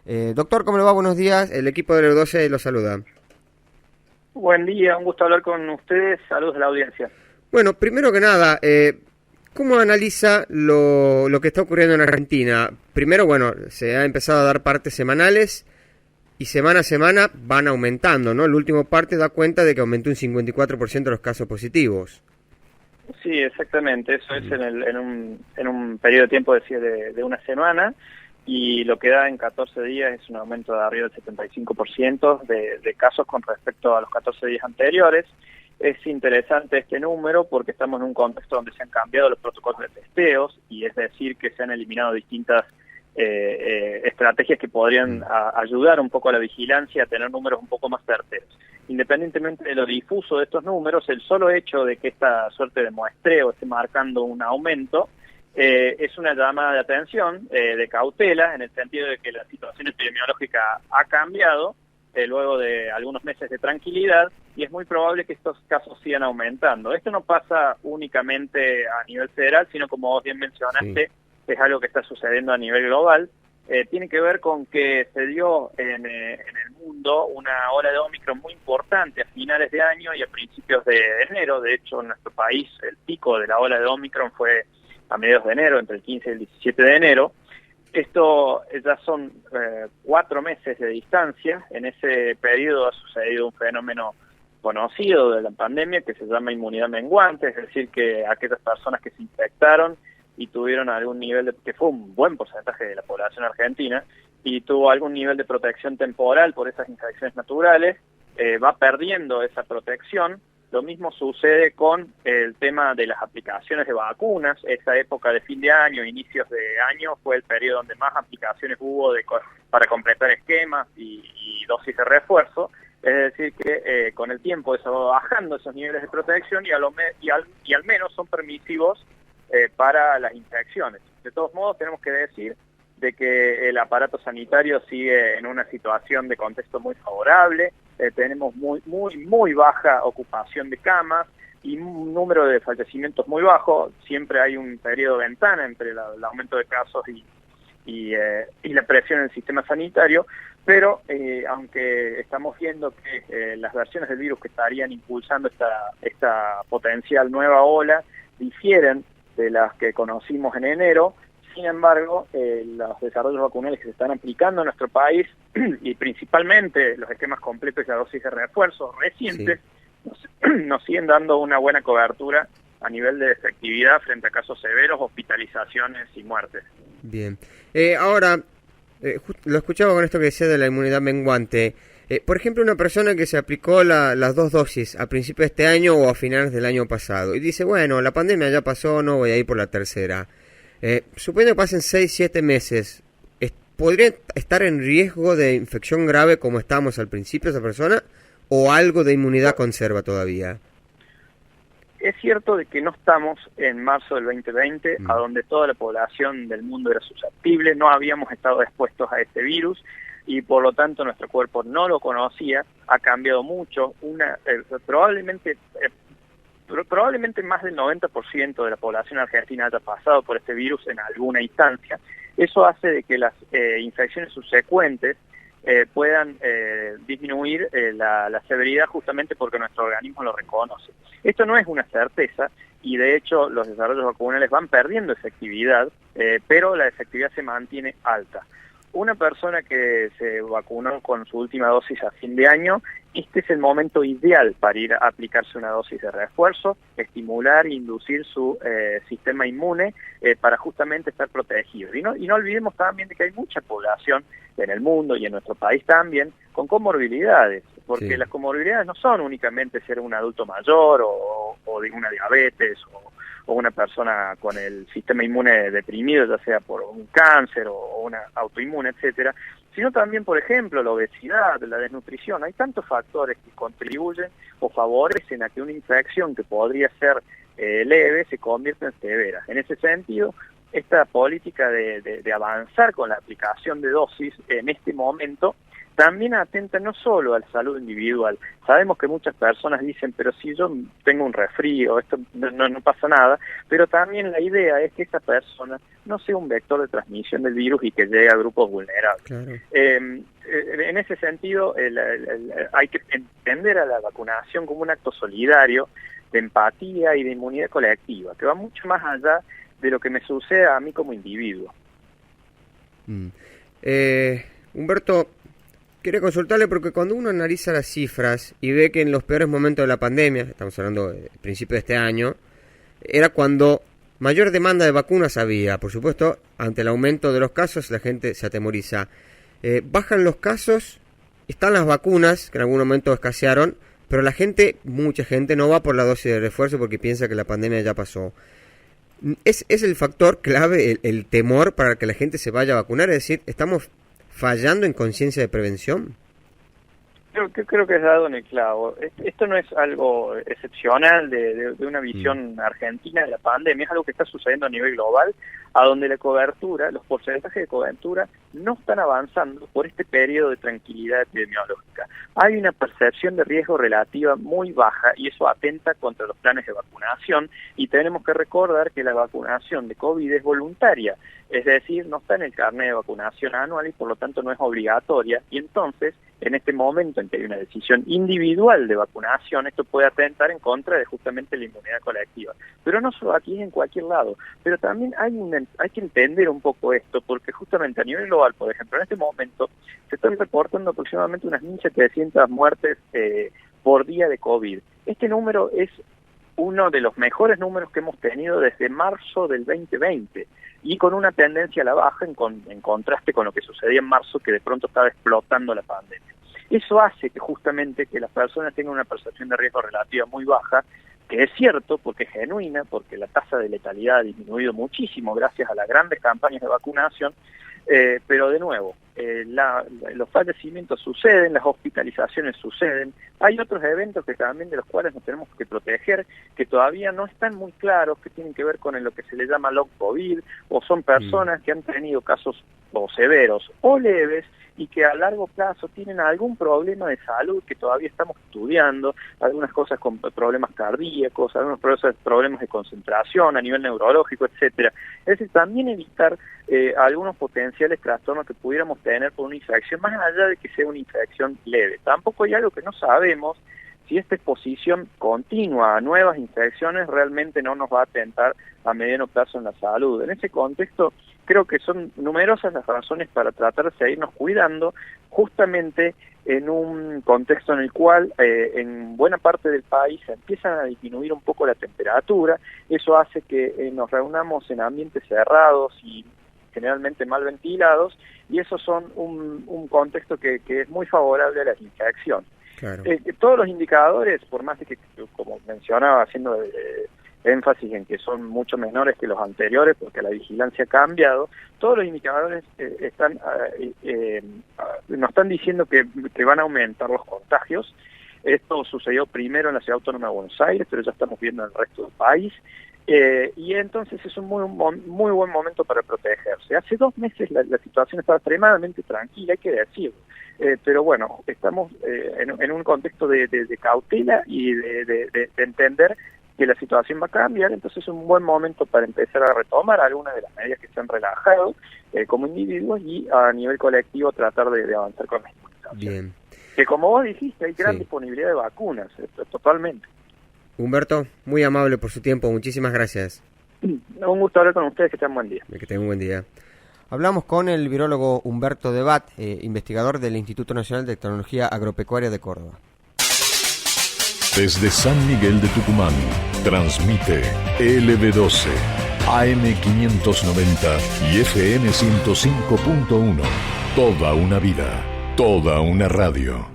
Doctor, ¿cómo le va? Buenos días. El equipo de Leo12 lo saluda. Buen día, un gusto hablar con ustedes. Saludos a la audiencia. Bueno, primero que nada, ¿cómo analiza lo que está ocurriendo en Argentina? Primero, bueno, se ha empezado a dar partes semanales y semana a semana van aumentando, ¿no? El último parte da cuenta de que aumentó un 54% los casos positivos. Sí, exactamente. Eso es en un periodo de tiempo de una semana, y lo que da en 14 días es un aumento de arriba del 75% de casos con respecto a los 14 días anteriores. Es interesante este número porque estamos en un contexto donde se han cambiado los protocolos de testeos, y es decir, que se han eliminado distintas estrategias que podrían ayudar un poco a la vigilancia a tener números un poco más certeros. Independientemente de lo difuso de estos números, el solo hecho de que esta suerte de muestreo esté marcando un aumento es una llamada de atención, de cautela, en el sentido de que la situación epidemiológica ha cambiado luego de algunos meses de tranquilidad, y es muy probable que estos casos sigan aumentando. Esto no pasa únicamente a nivel federal, sino, como vos bien mencionaste, es algo que está sucediendo a nivel global. Tiene que ver con que se dio en el mundo una ola de Omicron muy importante a finales de año y a principios de enero. De hecho, en nuestro país el pico de la ola de Omicron fue a mediados de enero, entre el 15 y el 17 de enero. Esto ya son 4 meses de distancia. En ese periodo ha sucedido un fenómeno conocido de la pandemia que se llama inmunidad menguante, es decir, que aquellas personas que se infectaron y tuvieron algún nivel que fue un buen porcentaje de la población argentina, y tuvo algún nivel de protección temporal por esas infecciones naturales, va perdiendo esa protección. Lo mismo sucede con el tema de las aplicaciones de vacunas. Esa época de fin de año, inicios de año, fue el periodo donde más aplicaciones hubo para completar esquemas y dosis de refuerzo. Es decir, que con el tiempo eso va bajando esos niveles de protección, y al menos son permisivos para las infecciones. De todos modos, tenemos que decir de que el aparato sanitario sigue en una situación de contexto muy favorable. Tenemos muy baja ocupación de camas y un número de fallecimientos muy bajo. Siempre hay un periodo de ventana entre el aumento de casos y la presión en el sistema sanitario, pero aunque estamos viendo que las versiones del virus que estarían impulsando esta potencial nueva ola difieren de las que conocimos en enero. Sin embargo, los desarrollos vacunales que se están aplicando en nuestro país, y principalmente los esquemas completos de dosis de refuerzo recientes, nos siguen dando una buena cobertura a nivel de efectividad frente a casos severos, hospitalizaciones y muertes. Bien. Ahora, lo escuchaba con esto que decía de la inmunidad menguante. Por ejemplo, una persona que se aplicó las 2 dosis a principios de este año o a finales del año pasado y dice, bueno, la pandemia ya pasó, no voy a ir por la tercera. Suponiendo que pasen 6-7 meses, ¿podría estar en riesgo de infección grave como estábamos al principio esa persona, o algo de inmunidad conserva todavía? Es cierto de que no estamos en marzo del 2020, a donde toda la población del mundo era susceptible, no habíamos estado expuestos a este virus, y por lo tanto nuestro cuerpo no lo conocía. Ha cambiado mucho. Probablemente más del 90% de la población argentina haya pasado por este virus en alguna instancia. Eso hace de que las infecciones subsecuentes puedan disminuir la severidad, justamente porque nuestro organismo lo reconoce. Esto no es una certeza, y de hecho los desarrollos vacunales van perdiendo efectividad, pero la efectividad se mantiene alta. Una persona que se vacunó con su última dosis a fin de año, este es el momento ideal para ir a aplicarse una dosis de refuerzo, estimular e inducir su sistema inmune para justamente estar protegido. Y no olvidemos también de que hay mucha población en el mundo y en nuestro país también con comorbilidades, porque las comorbilidades no son únicamente ser un adulto mayor o de una diabetes o una persona con el sistema inmune deprimido, ya sea por un cáncer o una autoinmune, etcétera, sino también, por ejemplo, la obesidad, la desnutrición. Hay tantos factores que contribuyen o favorecen a que una infección que podría ser leve se convierta en severa. En ese sentido, esta política de avanzar con la aplicación de dosis en este momento también atenta no solo a la salud individual. Sabemos que muchas personas dicen, pero si yo tengo un resfrío, esto no pasa nada, pero también la idea es que esa persona no sea un vector de transmisión del virus y que llegue a grupos vulnerables. Claro. En ese sentido, hay que entender a la vacunación como un acto solidario de empatía y de inmunidad colectiva, que va mucho más allá de lo que me sucede a mí como individuo. Humberto, quería consultarle porque cuando uno analiza las cifras y ve que en los peores momentos de la pandemia, estamos hablando del principio de este año, era cuando mayor demanda de vacunas había. Por supuesto, ante el aumento de los casos la gente se atemoriza. Bajan los casos, están las vacunas, que en algún momento escasearon, pero la gente, mucha gente, no va por la dosis de refuerzo porque piensa que la pandemia ya pasó. ¿Es el factor clave, el temor para que la gente se vaya a vacunar? Es decir, ¿estamos fallando en conciencia de prevención? Creo que has dado en el clavo. Esto no es algo excepcional de una visión argentina de la pandemia, es algo que está sucediendo a nivel global, a donde la cobertura, los porcentajes de cobertura no están avanzando por este periodo de tranquilidad epidemiológica. Hay una percepción de riesgo relativa muy baja y eso atenta contra los planes de vacunación, y tenemos que recordar que la vacunación de COVID es voluntaria, es decir, no está en el carnet de vacunación anual y por lo tanto no es obligatoria, y entonces en este momento en que hay una decisión individual de vacunación, esto puede atentar en contra de justamente la inmunidad colectiva. Pero no solo aquí, en cualquier lado. Pero también hay que entender un poco esto, porque justamente a nivel global, por ejemplo, en este momento se están reportando aproximadamente unas 1.700 muertes por día de COVID. Este número es uno de los mejores números que hemos tenido desde marzo del 2020 y con una tendencia a la baja en contraste con lo que sucedía en marzo, que de pronto estaba explotando la pandemia. Eso hace que justamente que las personas tengan una percepción de riesgo relativa muy baja, que es cierto porque es genuina, porque la tasa de letalidad ha disminuido muchísimo gracias a las grandes campañas de vacunación, pero de nuevo, los fallecimientos suceden, las hospitalizaciones suceden, hay otros eventos que también de los cuales nos tenemos que proteger, que todavía no están muy claros, que tienen que ver con lo que se le llama long COVID, o son personas que han tenido casos o severos o leves, y que a largo plazo tienen algún problema de salud que todavía estamos estudiando, algunas cosas con problemas cardíacos, algunos problemas de concentración a nivel neurológico, etcétera. Es decir, también evitar algunos potenciales trastornos que pudiéramos tener por una infección, más allá de que sea una infección leve. Tampoco hay algo que no sabemos, si esta exposición continua a nuevas infecciones realmente no nos va a atentar a mediano plazo en la salud. En ese contexto, creo que son numerosas las razones para tratar de seguirnos cuidando, justamente en un contexto en el cual en buena parte del país empiezan a disminuir un poco la temperatura. Eso hace que nos reunamos en ambientes cerrados y generalmente mal ventilados, y esos son un contexto que es muy favorable a las infecciones. Claro. Todos los indicadores, por más de que, como mencionaba, haciendo énfasis en que son mucho menores que los anteriores porque la vigilancia ha cambiado, todos los indicadores nos están diciendo que van a aumentar los contagios. Esto sucedió primero en la Ciudad Autónoma de Buenos Aires, pero ya estamos viendo en el resto del país. Y entonces es un muy buen momento para protegerse. Hace 2 meses la situación estaba extremadamente tranquila, hay que decirlo. Pero bueno, estamos en un contexto de cautela y de entender que la situación va a cambiar, entonces es un buen momento para empezar a retomar algunas de las medidas que se han relajado como individuos y a nivel colectivo tratar de avanzar con la inmunización. Bien. Que como vos dijiste, hay gran disponibilidad de vacunas, totalmente. Humberto, muy amable por su tiempo, muchísimas gracias. Un gusto hablar con ustedes, que tengan buen día. Que tengan un buen día. Hablamos con el virólogo Humberto Debat, investigador del Instituto Nacional de Tecnología Agropecuaria de Córdoba. Desde San Miguel de Tucumán, transmite LB12, AM590 y FM 105.1. Toda una vida, toda una radio.